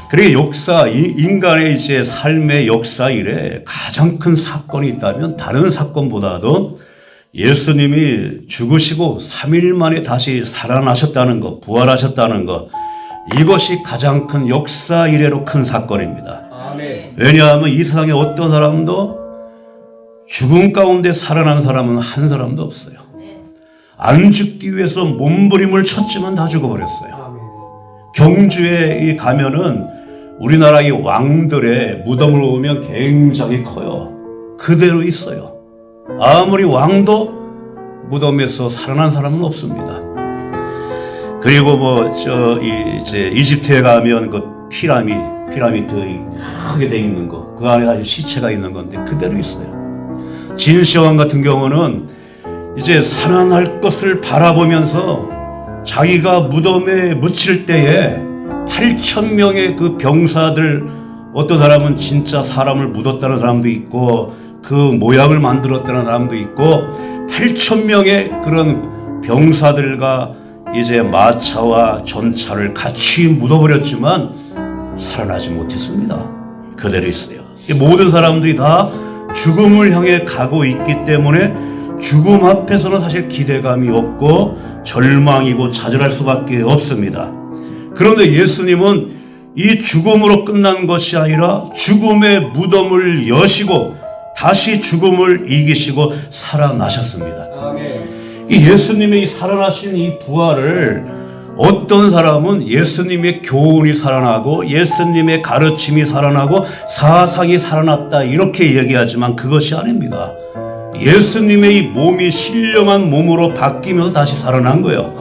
그리고 역사, 인간의 이제 삶의 역사 이래 가장 큰 사건이 있다면 다른 사건보다도 예수님이 죽으시고 3일 만에 다시 살아나셨다는 것, 부활하셨다는 것, 이것이 가장 큰 역사 이래로 큰 사건입니다. 아멘. 왜냐하면 이 세상에 어떤 사람도 죽음 가운데 살아난 사람은 한 사람도 없어요. 안 죽기 위해서 몸부림을 쳤지만 다 죽어버렸어요. 아멘. 경주에 가면은 우리나라의 왕들의 무덤을 보면 굉장히 커요. 그대로 있어요. 아무리 왕도 무덤에서 살아난 사람은 없습니다. 그리고 이제 이집트에 가면 그 피라미드 크게 돼 있는 거, 그 안에 아주 시체가 있는 건데 그대로 있어요. 진시황 같은 경우는 이제 살아날 것을 바라보면서 자기가 무덤에 묻힐 때에 8,000명의 그 병사들, 어떤 사람은 진짜 사람을 묻었다는 사람도 있고 그 모양을 만들었다는 사람도 있고 8,000명의 그런 병사들과 이제 마차와 전차를 같이 묻어버렸지만 살아나지 못했습니다. 그대로 있어요. 모든 사람들이 다 죽음을 향해 가고 있기 때문에 죽음 앞에서는 사실 기대감이 없고 절망이고 좌절할 수밖에 없습니다. 그런데 예수님은 이 죽음으로 끝난 것이 아니라 죽음의 무덤을 여시고 다시 죽음을 이기시고 살아나셨습니다. 아멘. 이 예수님의 이 살아나신 이 부활을 어떤 사람은 예수님의 교훈이 살아나고 예수님의 가르침이 살아나고 사상이 살아났다 이렇게 얘기하지만 그것이 아닙니다. 예수님의 이 몸이 신령한 몸으로 바뀌면서 다시 살아난 거예요.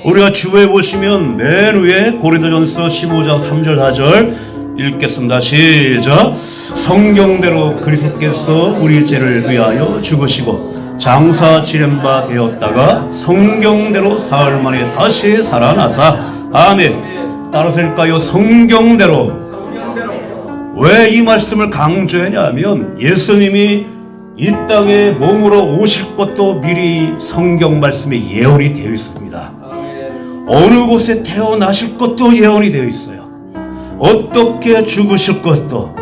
우리가 주보에 보시면 맨 위에 고린도전서 15장 3절 4절 읽겠습니다. 시작. 성경대로 그리스도께서 우리 죄를 위하여 죽으시고 장사 지낸 바 되었다가 성경대로 사흘 만에 다시 살아나사. 아멘. 따라서 읽을까요? 성경대로. 왜 이 말씀을 강조하냐면 예수님이 이 땅에 몸으로 오실 것도 미리 성경 말씀에 예언이 되어 있습니다. 어느 곳에 태어나실 것도 예언이 되어 있어요. 어떻게 죽으실 것도.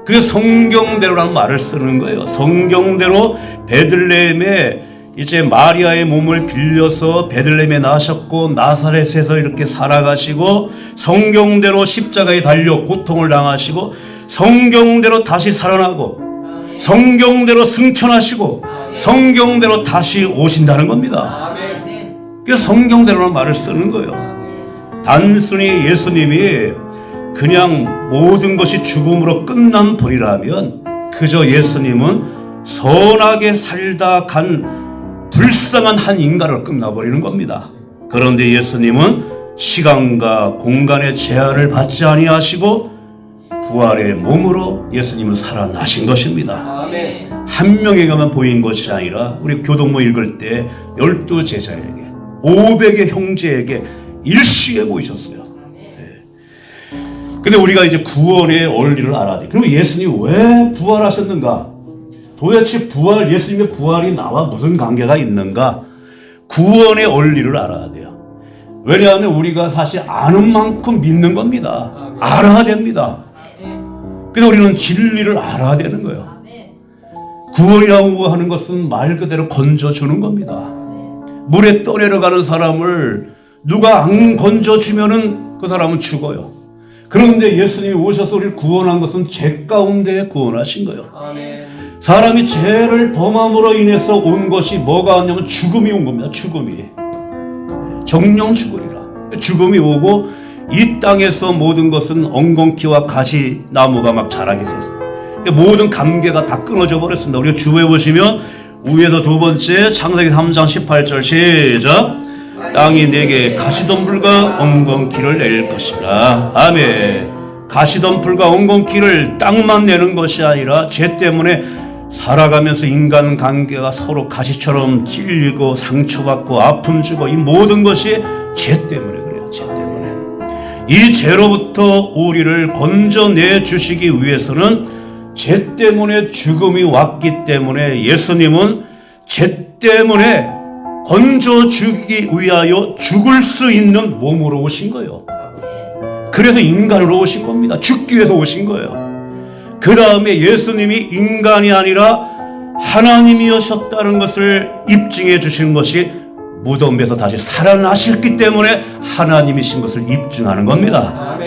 그래서 성경대로라는 말을 쓰는 거예요. 성경대로 베들레헴에 이제 마리아의 몸을 빌려서 베들레헴에 나셨고 나사렛에서 이렇게 살아가시고 성경대로 십자가에 달려 고통을 당하시고 성경대로 다시 살아나고 성경대로 승천하시고 성경대로 다시 오신다는 겁니다. 그래서 성경대로라는 말을 쓰는 거예요. 단순히 예수님이 그냥 모든 것이 죽음으로 끝난 분이라면 그저 예수님은 선하게 살다 간 불쌍한 한 인간으로 끝나버리는 겁니다. 그런데 예수님은 시간과 공간의 제한을 받지 아니하시고 부활의 몸으로 예수님은 살아나신 것입니다. 아멘. 한 명에게만 보인 것이 아니라 우리 교동문 읽을 때 12제자에게 500의 형제에게 일시에 보이셨어요. 근데 우리가 이제 구원의 원리를 알아야 돼. 그리고 예수님이 왜 부활하셨는가? 도대체 예수님의 부활이 나와 무슨 관계가 있는가? 구원의 원리를 알아야 돼요. 왜냐하면 우리가 사실 아는 만큼 믿는 겁니다. 알아야 됩니다. 그래서 우리는 진리를 알아야 되는 거예요. 구원이라고 하는 것은 말 그대로 건져주는 겁니다. 물에 떠내려가는 사람을 누가 안 건져주면은 그 사람은 죽어요. 그런데 예수님이 오셔서 우리를 구원한 것은 죄 가운데 구원하신 거예요. 아멘. 사람이 죄를 범함으로 인해서 온 것이 뭐가 왔냐면 죽음이 온 겁니다. 죽음이. 정령 죽으리라. 죽음이 오고 이 땅에서 모든 것은 엉겅퀴와 가시나무가 막 자라게 됐어요. 모든 관계가 다 끊어져 버렸습니다. 우리가 주부에 보시면 위에서 두 번째 창세기 3장 18절 시작. 땅이 내게 가시덤불과 엉겅퀴를 낼 것이라. 아멘. 가시덤불과 엉겅퀴를 땅만 내는 것이 아니라 죄 때문에 살아가면서 인간 관계가 서로 가시처럼 찔리고 상처받고 아픔 주고 이 모든 것이 죄 때문에 그래요. 죄 때문에. 이 죄로부터 우리를 건져내 주시기 위해서는 죄 때문에 죽음이 왔기 때문에 예수님은 죄 때문에 건져주기 위하여 죽을 수 있는 몸으로 오신 거예요. 그래서 인간으로 오신 겁니다. 죽기 위해서 오신 거예요. 그 다음에 예수님이 인간이 아니라 하나님이셨다는 것을 입증해 주시는 것이 무덤에서 다시 살아나셨기 때문에 하나님이신 것을 입증하는 겁니다.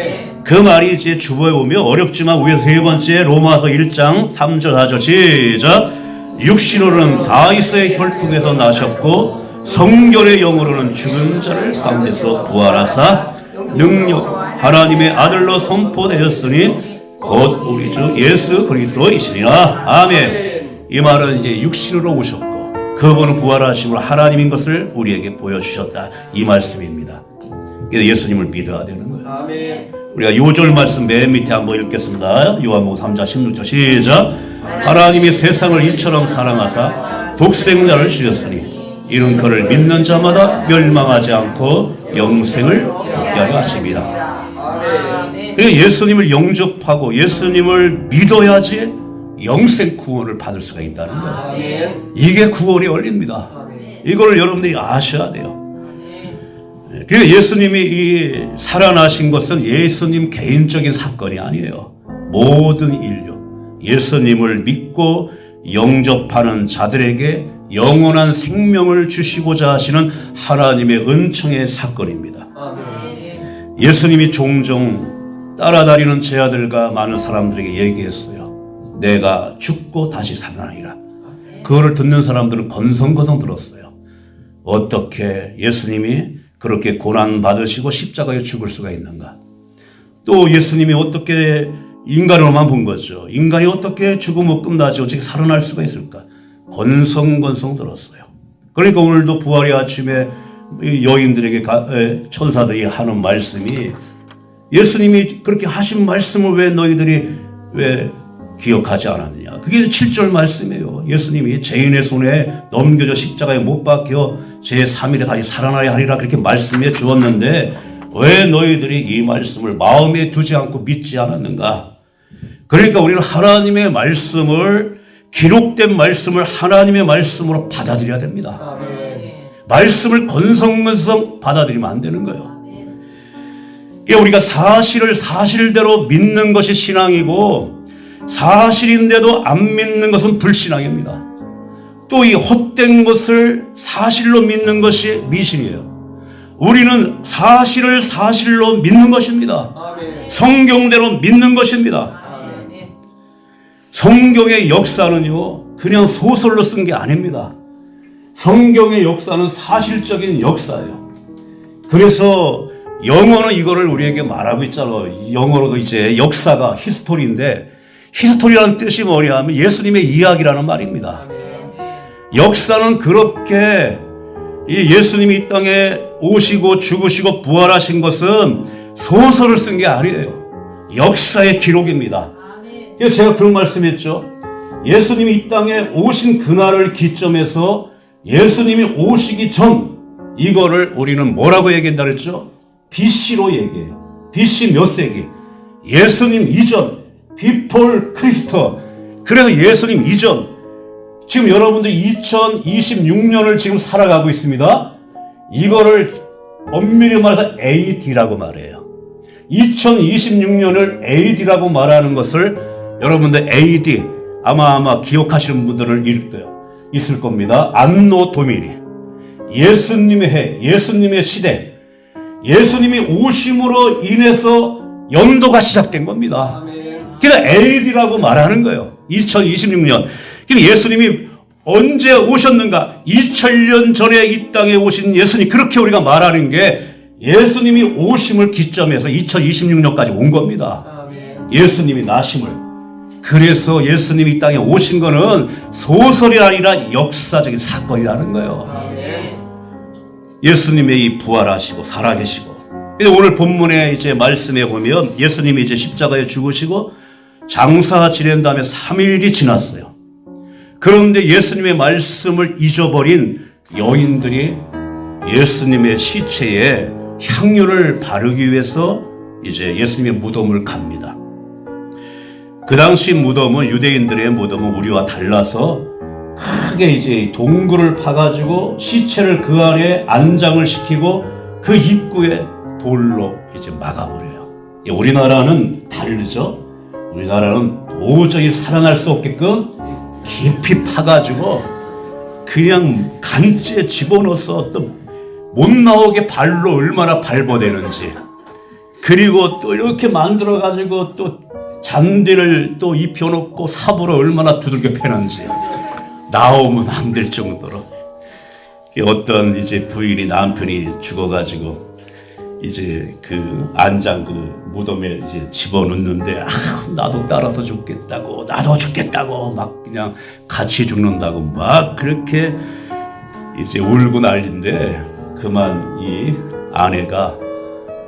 그 말이 이제 주보에 보면 어렵지만 위에 세 번째 로마서 1장 3절 4절 시작. 육신으로는 다윗의 혈통에서 나셨고 성결의 영으로는 죽은 자를 가운데서 부활하사 능력 하나님의 아들로 선포되셨으니 곧 우리 주 예수 그리스도이시니라. 아멘. 이 말은 이제 육신으로 오셨고 그분은 부활하심으로 하나님인 것을 우리에게 보여주셨다, 이 말씀입니다. 그래서 예수님을 믿어야 되는 거예요. 아멘. 우리가 요절 말씀 맨 밑에 한번 읽겠습니다. 요한복음 3장 16절 시작. 하나님이 세상을 이처럼 사랑하사 독생자를 주셨으니 이는 그를 믿는 자마다 멸망하지 않고 영생을 얻게 하려 하십니다. 예수님을 영접하고 예수님을 믿어야지 영생 구원을 받을 수가 있다는 거예요. 이게 구원의 원리입니다. 이걸 여러분들이 아셔야 돼요. 그래서 예수님이 이 살아나신 것은 예수님 개인적인 사건이 아니에요. 모든 인류, 예수님을 믿고 영접하는 자들에게 영원한 생명을 주시고자 하시는 하나님의 은총의 사건입니다. 예수님이 종종 따라다니는 제 아들과 많은 사람들에게 얘기했어요. 내가 죽고 다시 살아나리라. 그거를 듣는 사람들은 건성건성 들었어요. 어떻게 예수님이 그렇게 고난 받으시고 십자가에 죽을 수가 있는가? 또 예수님이 어떻게 인간으로만 본 거죠. 인간이 어떻게 죽으면 끝나지 어떻게 살아날 수가 있을까? 건성건성 들었어요. 그러니까 오늘도 부활의 아침에 여인들에게 천사들이 하는 말씀이 예수님이 그렇게 하신 말씀을 왜 너희들이 왜 기억하지 않았느냐. 그게 7절 말씀이에요. 예수님이 죄인의 손에 넘겨져 십자가에 못 박혀 제3일에 다시 살아나야 하리라 그렇게 말씀해 주었는데 왜 너희들이 이 말씀을 마음에 두지 않고 믿지 않았는가. 그러니까 우리는 하나님의 말씀을, 기록된 말씀을 하나님의 말씀으로 받아들여야 됩니다. 말씀을 건성건성 받아들이면 안 되는 거예요. 우리가 사실을 사실대로 믿는 것이 신앙이고 사실인데도 안 믿는 것은 불신앙입니다. 또 이 헛된 것을 사실로 믿는 것이 미신이에요. 우리는 사실을 사실로 믿는 것입니다. 성경대로 믿는 것입니다. 성경의 역사는요, 그냥 소설로 쓴 게 아닙니다. 성경의 역사는 사실적인 역사예요. 그래서 영어는 이거를 우리에게 말하고 있잖아요. 영어로도 이제 역사가 히스토리인데, 히스토리라는 뜻이 뭐냐면 예수님의 이야기라는 말입니다. 역사는 그렇게 이 예수님이 이 땅에 오시고 죽으시고 부활하신 것은 소설을 쓴 게 아니에요. 역사의 기록입니다. 그래서 제가 그런 말씀했죠. 예수님이 이 땅에 오신 그날을 기점해서 예수님이 오시기 전 이거를 우리는 뭐라고 얘기한다 그랬죠? BC로 얘기해요. BC 몇 세기? 예수님 이전, 비폴 크리스터. 그래서 예수님 이전. 지금 여러분들 2026년을 지금 살아가고 있습니다. 이거를 엄밀히 말해서 AD라고 말해요. 2026년을 AD라고 말하는 것을 여러분들 AD 아마 기억하시는 분들은 있을 겁니다. 안노 도미니. 예수님의 해, 예수님의 시대. 예수님이 오심으로 인해서 연도가 시작된 겁니다. 그래서 AD라고 말하는 거예요. 2026년. 그럼 예수님이 언제 오셨는가? 2000년 전에 이 땅에 오신 예수님. 그렇게 우리가 말하는 게 예수님이 오심을 기점해서 2026년까지 온 겁니다. 예수님이 나심을. 그래서 예수님이 이 땅에 오신 거는 소설이 아니라 역사적인 사건이라는 거예요. 예수님이 이 부활하시고 살아계시고. 근데 오늘 본문에 이제 말씀해 보면 예수님이 이제 십자가에 죽으시고 장사 지낸 다음에 3일이 지났어요. 그런데 예수님의 말씀을 잊어버린 여인들이 예수님의 시체에 향유를 바르기 위해서 이제 예수님의 무덤을 갑니다. 그 당시 무덤은 유대인들의 무덤은 우리와 달라서 크게 이제 동굴을 파가지고 시체를 그 안에 안장을 시키고 그 입구에 돌로 이제 막아버려요. 우리나라는 다르죠. 우리나라는 도저히 살아날 수 없게끔 깊이 파가지고 그냥 간지에 집어넣어서 또 못 나오게 발로 얼마나 밟아대는지, 그리고 또 이렇게 만들어가지고 또 잔디를 또 입혀놓고 삽으로 얼마나 두들겨 패는지, 나오면 안 될 정도로. 어떤 이제 부인이 남편이 죽어가지고 이제 그 안장 그 무덤에 이제 집어넣는데, 나도 따라서 죽겠다고, 나도 죽겠다고 막 그냥 같이 죽는다고 막 그렇게 이제 울고 난리인데, 그만 이 아내가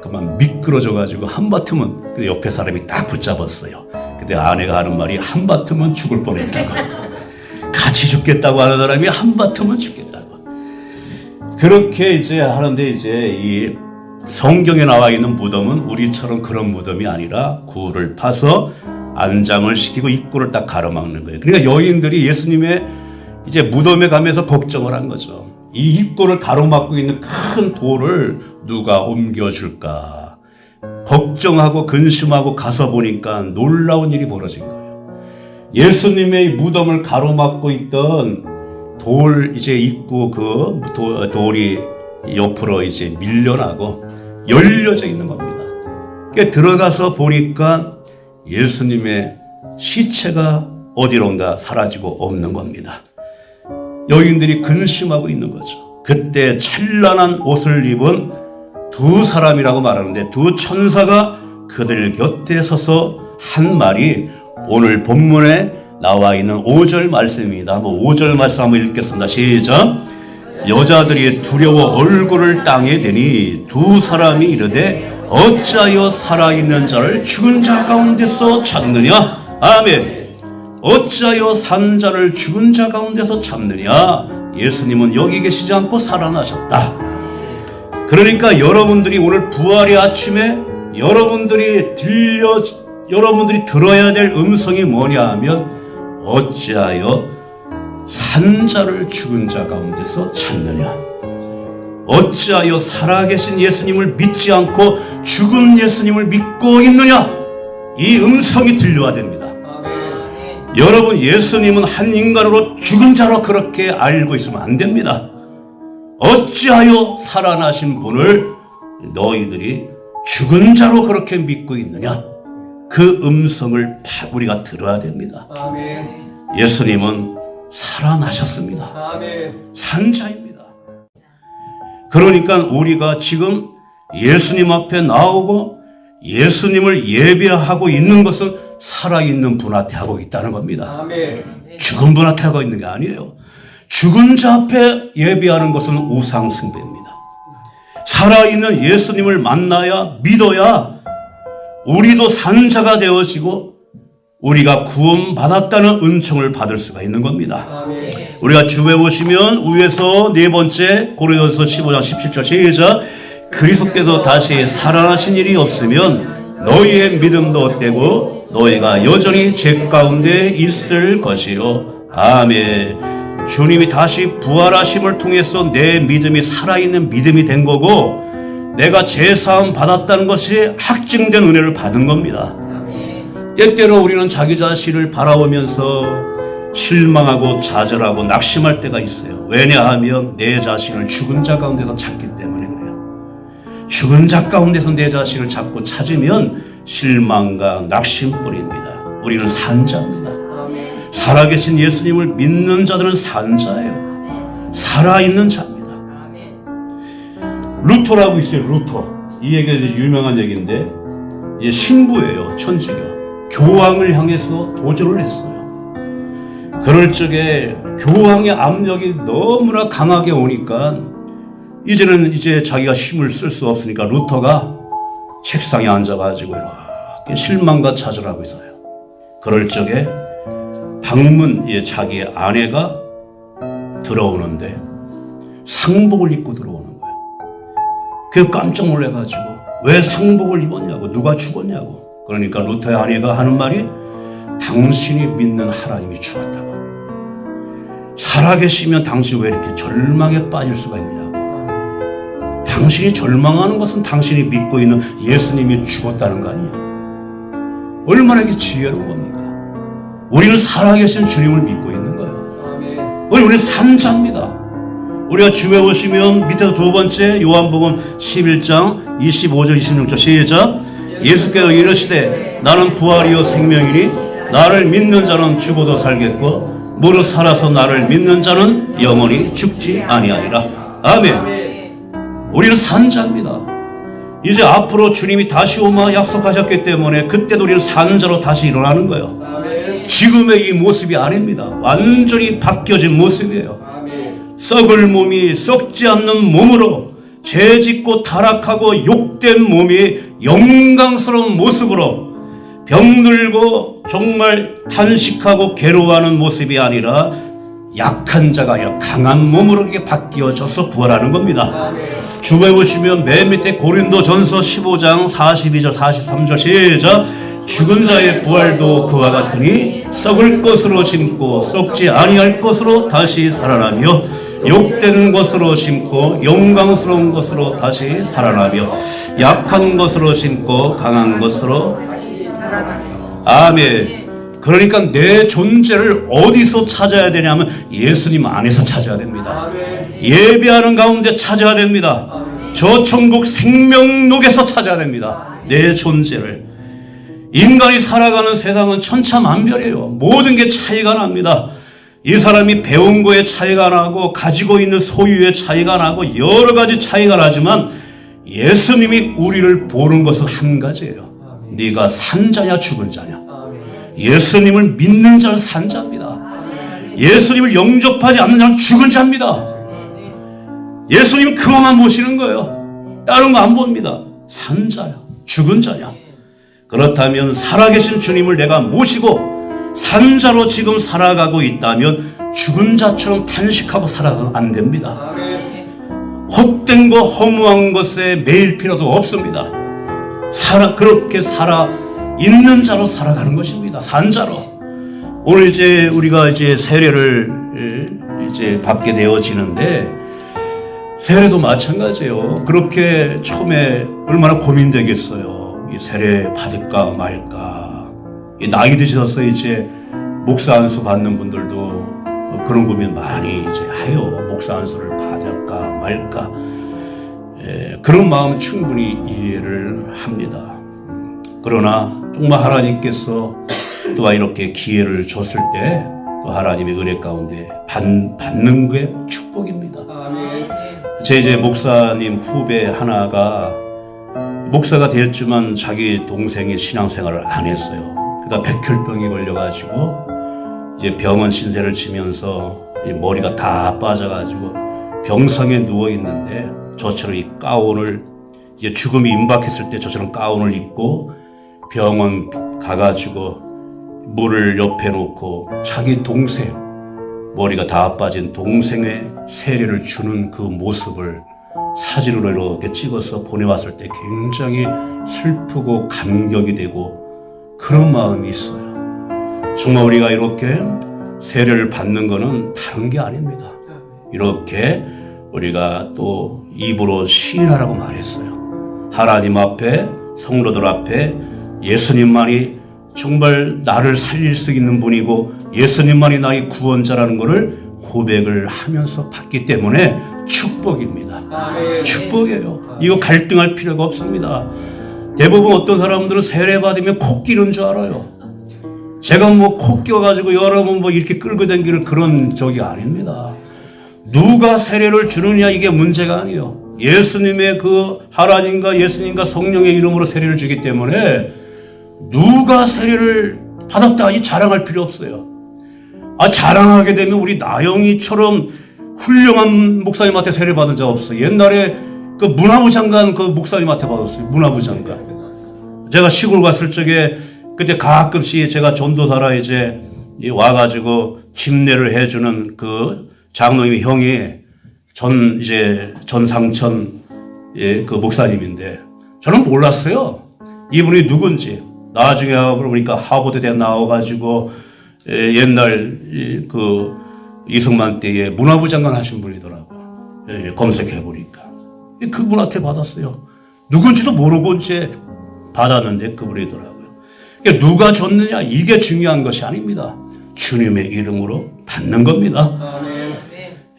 그만 미끄러져가지고 한바트면 그 옆에 사람이 딱 붙잡았어요. 근데 아내가 하는 말이 한바트면 죽을 뻔했다고. 같이 죽겠다고 하는 사람이 한바트면 죽겠다고. 그렇게 이제 하는데, 이제 이 성경에 나와 있는 무덤은 우리처럼 그런 무덤이 아니라 굴을 파서 안장을 시키고 입구를 딱 가로막는 거예요. 그러니까 여인들이 예수님의 이제 무덤에 가면서 걱정을 한 거죠. 이 입구를 가로막고 있는 큰 돌을 누가 옮겨줄까 걱정하고 근심하고 가서 보니까 놀라운 일이 벌어진 거예요. 예수님의 무덤을 가로막고 있던 돌 이제 입구 그 돌이 옆으로 이제 밀려나고 열려져 있는 겁니다. 들어가서 보니까 예수님의 시체가 어디론가 사라지고 없는 겁니다. 여인들이 근심하고 있는 거죠. 그때 찬란한 옷을 입은 두 사람이라고 말하는데, 두 천사가 그들 곁에 서서 한 말이 오늘 본문에 나와 있는 5절 말씀입니다. 한번 5절 말씀 한번 읽겠습니다. 시작. 여자들이 두려워 얼굴을 땅에 대니 두 사람이 이르되 어찌하여 살아있는 자를 죽은 자 가운데서 찾느냐. 아멘. 어찌하여 산 자를 죽은 자 가운데서 찾느냐. 예수님은 여기 계시지 않고 살아나셨다. 그러니까 여러분들이 오늘 부활의 아침에 여러분들이 들어야 될 음성이 뭐냐 하면, 어찌하여 산 자를 죽은 자 가운데서 찾느냐. 어찌하여 살아계신 예수님을 믿지 않고 죽은 예수님을 믿고 있느냐. 이 음성이 들려야 됩니다. 여러분, 예수님은 한 인간으로 죽은 자로 그렇게 알고 있으면 안 됩니다. 어찌하여 살아나신 분을 너희들이 죽은 자로 그렇게 믿고 있느냐. 그 음성을 우리가 들어야 됩니다. 아멘. 예수님은 살아나셨습니다. 아멘. 산자입니다. 그러니까 우리가 지금 예수님 앞에 나오고 예수님을 예배하고 있는 것은 살아있는 분한테 하고 있다는 겁니다. 아멘. 죽은 분한테 하고 있는 게 아니에요. 죽은 자 앞에 예배하는 것은 우상숭배입니다. 살아있는 예수님을 만나야, 믿어야 우리도 산자가 되어지고 우리가 구원받았다는 은총을 받을 수가 있는 겁니다. 아멘. 우리가 주에 오시면 위에서 네 번째 고린도서 15장 17절 시작. 그리스도께서 다시 살아나신 일이 없으면 너희의 믿음도 떼고 너희가 여전히 죄 가운데 있을 것이요. 아멘. 주님이 다시 부활하심을 통해서 내 믿음이 살아있는 믿음이 된 거고, 내가 죄사함 받았다는 것이 확증된 은혜를 받은 겁니다. 때때로 우리는 자기 자신을 바라보면서 실망하고 좌절하고 낙심할 때가 있어요. 왜냐하면 내 자신을 죽은 자 가운데서 찾기 때문에 그래요. 죽은 자 가운데서 내 자신을 자꾸 찾으면 실망과 낙심뿐입니다. 우리는 산자입니다. 살아계신 예수님을 믿는 자들은 산자예요. 살아있는 자입니다. 루터라고 있어요. 루터. 이 얘기가 유명한 얘기인데, 이제 신부예요. 천주교. 교황을 향해서 도전을 했어요. 그럴 적에 교황의 압력이 너무나 강하게 오니까 이제는 자기가 힘을 쓸 수 없으니까 루터가 책상에 앉아가지고 이렇게 실망과 좌절하고 있어요. 그럴 적에 방문에 자기의 아내가 들어오는데 상복을 입고 들어오는 거예요. 그래서 깜짝 놀래가지고 왜 상복을 입었냐고, 누가 죽었냐고. 그러니까 루터의 아내가 하는 말이 당신이 믿는 하나님이 죽었다고. 살아계시면 당신 왜 이렇게 절망에 빠질 수가 있느냐고. 당신이 절망하는 것은 당신이 믿고 있는 예수님이 죽었다는 거 아니에요. 얼마나 이게 지혜로운 겁니까? 우리는 살아계신 주님을 믿고 있는 거예요. 우리는 산자입니다. 우리가 주에 오시면 밑에서 두 번째 요한복음 11장 25절 26절 시작. 예수께서 이르시되 나는 부활이요 생명이니 나를 믿는 자는 죽어도 살겠고 무릇 살아서 나를 믿는 자는 영원히 죽지 아니하리라. 아멘. 우리는 산자입니다. 이제 앞으로 주님이 다시 오마 약속하셨기 때문에 그때도 우리는 산자로 다시 일어나는 거예요. 지금의 이 모습이 아닙니다. 완전히 바뀌어진 모습이에요. 썩을 몸이 썩지 않는 몸으로 죄짓고 타락하고 욕된 몸이 영광스러운 모습으로 병들고 정말 탄식하고 괴로워하는 모습이 아니라 약한 자가 아니라 강한 몸으로 이렇게 바뀌어져서 부활하는 겁니다. 주에 보시면 맨 밑에 고린도전서 15장 42절 43절 시작. 죽은 자의 부활도 그와 같으니 썩을 것으로 심고 썩지 아니할 것으로 다시 살아나며 욕된 것으로 심고 영광스러운 것으로 다시 살아나며 약한 것으로 심고 강한 것으로 아멘. 그러니까 내 존재를 어디서 찾아야 되냐면 예수님 안에서 찾아야 됩니다. 예배하는 가운데 찾아야 됩니다. 저 천국 생명록에서 찾아야 됩니다. 내 존재를. 인간이 살아가는 세상은 천차만별이에요. 모든 게 차이가 납니다. 이 사람이 배운 거에 차이가 나고 가지고 있는 소유의 차이가 나고 여러 가지 차이가 나지만 예수님이 우리를 보는 것은 한 가지예요. 네가 산 자냐 죽은 자냐. 예수님을 믿는 자는 산 자입니다. 예수님을 영접하지 않는 자는 죽은 자입니다. 예수님은 그것만 보시는 거예요. 다른 거 안 봅니다. 산 자야 죽은 자냐. 그렇다면 살아계신 주님을 내가 모시고 산자로 지금 살아가고 있다면 죽은 자처럼 탄식하고 살아서는 안 됩니다. 헛된 거 허무한 것에 매일 필요도 없습니다. 그렇게 살아 있는 자로 살아가는 것입니다. 산자로. 오늘 이제 우리가 이제 세례를 이제 받게 되어지는데 세례도 마찬가지예요. 그렇게 처음에 얼마나 고민되겠어요. 이 세례 받을까 말까. 이 나이 드셔서 이제 목사 안수 받는 분들도 그런 고민 많이 이제 해요. 목사 안수를 받을까 말까. 그런 마음 충분히 이해를 합니다. 그러나 정말 하나님께서 또한 이렇게 기회를 줬을 때 또 하나님의 은혜 가운데 받는 게 축복입니다. 제 이제 목사님 후배 하나가 목사가 되었지만 자기 동생이 신앙생활을 안 했어요. 그러다 백혈병이 걸려가지고 이제 병원 신세를 지면서 머리가 다 빠져가지고 병상에 누워 있는데 저처럼 이 가운을 이제 죽음이 임박했을 때 저처럼 가운을 입고 병원 가가지고 물을 옆에 놓고 자기 동생 머리가 다 빠진 동생의 세례를 주는 그 모습을 사진으로 이렇게 찍어서 보내왔을 때 굉장히 슬프고 감격이 되고 그런 마음이 있어요. 정말 우리가 이렇게 세례를 받는 것은 다른 게 아닙니다. 이렇게 우리가 또 입으로 시인하라고 말했어요. 하나님 앞에 성도들 앞에 예수님만이 정말 나를 살릴 수 있는 분이고 예수님만이 나의 구원자라는 것을 고백을 하면서 받기 때문에 축복입니다. 축복이에요. 이거 갈등할 필요가 없습니다. 대부분 어떤 사람들은 세례 받으면 코 끼는 줄 알아요. 제가 뭐 코 끼워가지고 여러분 뭐 이렇게 끌고 다니는 그런 적이 아닙니다. 누가 세례를 주느냐 이게 문제가 아니에요. 예수님의 그 하나님과 예수님과 성령의 이름으로 세례를 주기 때문에 누가 세례를 받았다 이 자랑할 필요 없어요. 자랑하게 되면 우리 나영이처럼 훌륭한 목사님한테 세례 받은 자 없어요. 옛날에 그 문화부 장관 그 목사님한테 받았어요. 문화부 장관. 제가 시골 갔을 적에 그때 가끔씩 제가 전도사라 이제 와가지고 집례를 해주는 그 장로님의 형이 전상천 그 목사님인데 저는 몰랐어요. 이분이 누군지. 나중에 보니까 하버드대 나와가지고 옛날 그 이승만 때에 문화부 장관 하신 분이더라고요. 검색해 보니까. 그분한테 받았어요. 누군지도 모르고 이제 받았는데 그분이더라고요. 그러니까 누가 줬느냐 이게 중요한 것이 아닙니다. 주님의 이름으로 받는 겁니다.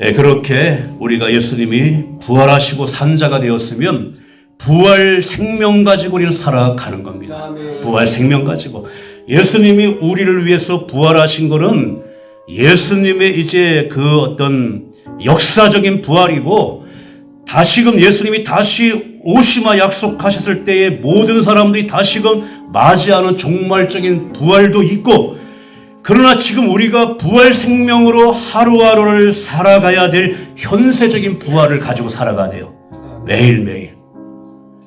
예, 그렇게 우리가 예수님이 부활하시고 산자가 되었으면 부활 생명 가지고 우리는 살아가는 겁니다. 부활 생명 가지고 예수님이 우리를 위해서 부활하신 것은 예수님의 이제 그 어떤 역사적인 부활이고, 다시금 예수님이 다시 오시마 약속하셨을 때에 모든 사람들이 다시금 맞이하는 종말적인 부활도 있고, 그러나 지금 우리가 부활 생명으로 하루하루를 살아가야 될 현세적인 부활을 가지고 살아가야 돼요. 매일매일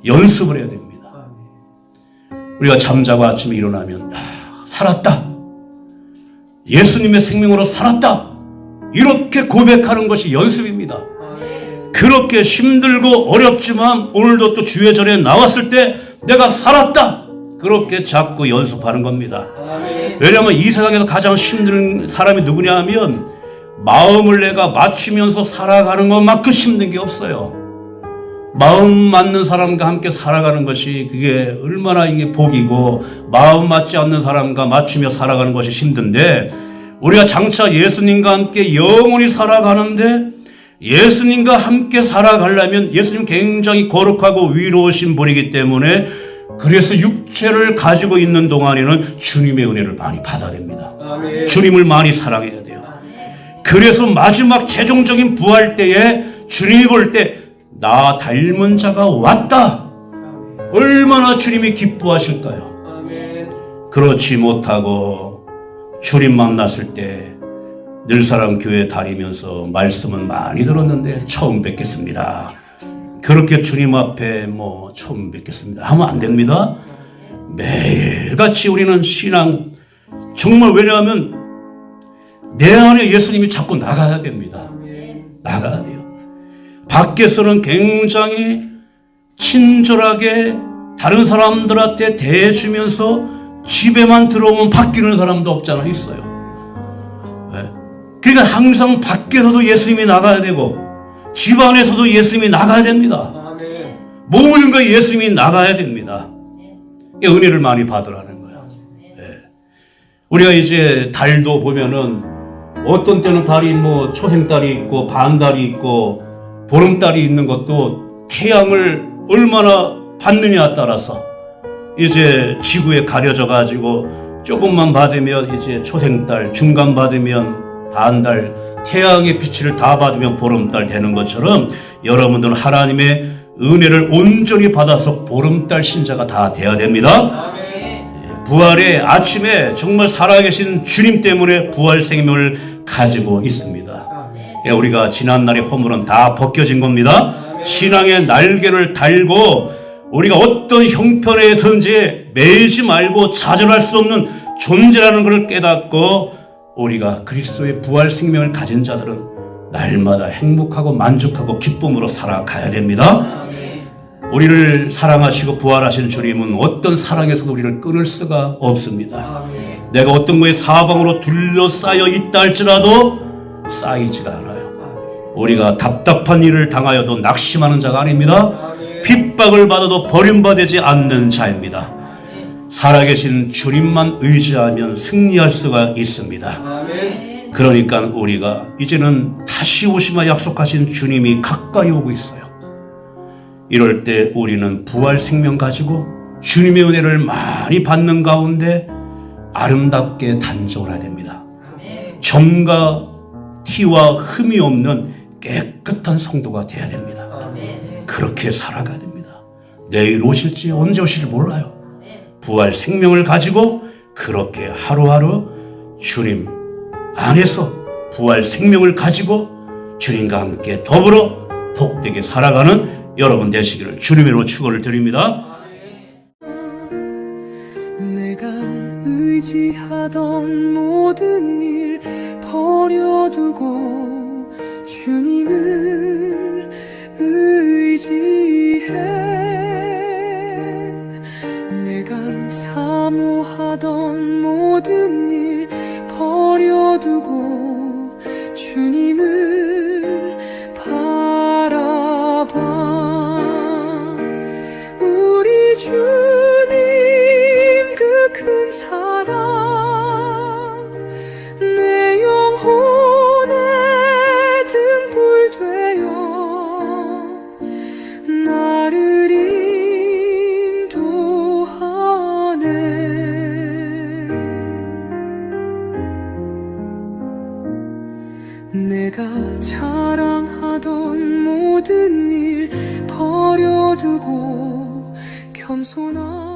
연습을 해야 됩니다. 우리가 잠자고 아침에 일어나면 살았다, 예수님의 생명으로 살았다, 이렇게 고백하는 것이 연습입니다. 그렇게 힘들고 어렵지만 오늘도 또 주의절에 나왔을 때 내가 살았다, 그렇게 자꾸 연습하는 겁니다. 왜냐하면 이 세상에서 가장 힘든 사람이 누구냐 하면 마음을 내가 맞추면서 살아가는 것만큼 힘든 게 없어요. 마음 맞는 사람과 함께 살아가는 것이 그게 얼마나 이게 복이고, 마음 맞지 않는 사람과 맞추며 살아가는 것이 힘든데, 우리가 장차 예수님과 함께 영원히 살아가는데, 예수님과 함께 살아가려면 예수님 굉장히 거룩하고 위로우신 분이기 때문에, 그래서 육체를 가지고 있는 동안에는 주님의 은혜를 많이 받아야 됩니다. 주님을 많이 사랑해야 돼요. 그래서 마지막 최종적인 부활 때에 주님이 볼 때 나 닮은 자가 왔다, 얼마나 주님이 기뻐하실까요? 그렇지 못하고 주님 만났을 때 늘사랑 교회 다니면서 말씀은 많이 들었는데 처음 뵙겠습니다, 그렇게 주님 앞에 처음 뵙겠습니다 하면 안 됩니다. 매일같이 우리는 신앙, 정말, 왜냐하면 내 안에 예수님이 자꾸 나가야 됩니다. 나가야 돼요. 밖에서는 굉장히 친절하게 다른 사람들한테 대해주면서 집에만 들어오면 바뀌는 사람도 없잖아, 있어요. 그러니까 항상 밖에서도 예수님이 나가야 되고 집 안에서도 예수님이 나가야 됩니다. 모든 거 예수님이 나가야 됩니다. 은혜를 많이 받으라는 거야. 우리가 이제 달도 보면은 어떤 때는 달이 초생달이 있고 반달이 있고 보름달이 있는 것도 태양을 얼마나 받느냐에 따라서 이제 지구에 가려져 가지고 조금만 받으면 이제 초생달, 중간 받으면 반달, 태양의 빛을 다 받으면 보름달 되는 것처럼 여러분들은 하나님의 은혜를 온전히 받아서 보름달 신자가 다 되어야 됩니다. 부활의 아침에 정말 살아계신 주님 때문에 부활 생명을 가지고 있습니다. 우리가 지난날의 허물은 다 벗겨진 겁니다. 신앙의 날개를 달고 우리가 어떤 형편에서든지 매이지 말고 좌절할 수 없는 존재라는 것을 깨닫고, 우리가 그리스도의 부활 생명을 가진 자들은 날마다 행복하고 만족하고 기쁨으로 살아가야 됩니다. 우리를 사랑하시고 부활하신 주님은 어떤 사랑에서도 우리를 끊을 수가 없습니다. 내가 어떤 거에 사방으로 둘러싸여 있다 할지라도 쌓이지가 않아요. 우리가 답답한 일을 당하여도 낙심하는 자가 아닙니다. 핍박을 받아도 버림받지 않는 자입니다. 살아계신 주님만 의지하면 승리할 수가 있습니다. 그러니까 우리가 이제는 다시 오시마 약속하신 주님이 가까이 오고 있어요. 이럴 때 우리는 부활 생명 가지고 주님의 은혜를 많이 받는 가운데 아름답게 단정을 해야 됩니다. 점과 티와 흠이 없는 깨끗한 성도가 되어야 됩니다. 그렇게 살아가야 됩니다. 내일 오실지 언제 오실지 몰라요. 부활 생명을 가지고 그렇게 하루하루 주님 안에서 부활 생명을 가지고 주님과 함께 더불어 복되게 살아가는 여러분 되시기를 주님으로 축원을 드립니다. 내가 의지하던 모든 일 버려두고 주님을 의지해. 내가 사모하던 모든 일 버려두고 주님을 바라봐. 주님 그 큰 사랑 내 영혼의 등불 되어 나를 인도하네. 내가 자랑하던 모든 일 버려두고 겸손한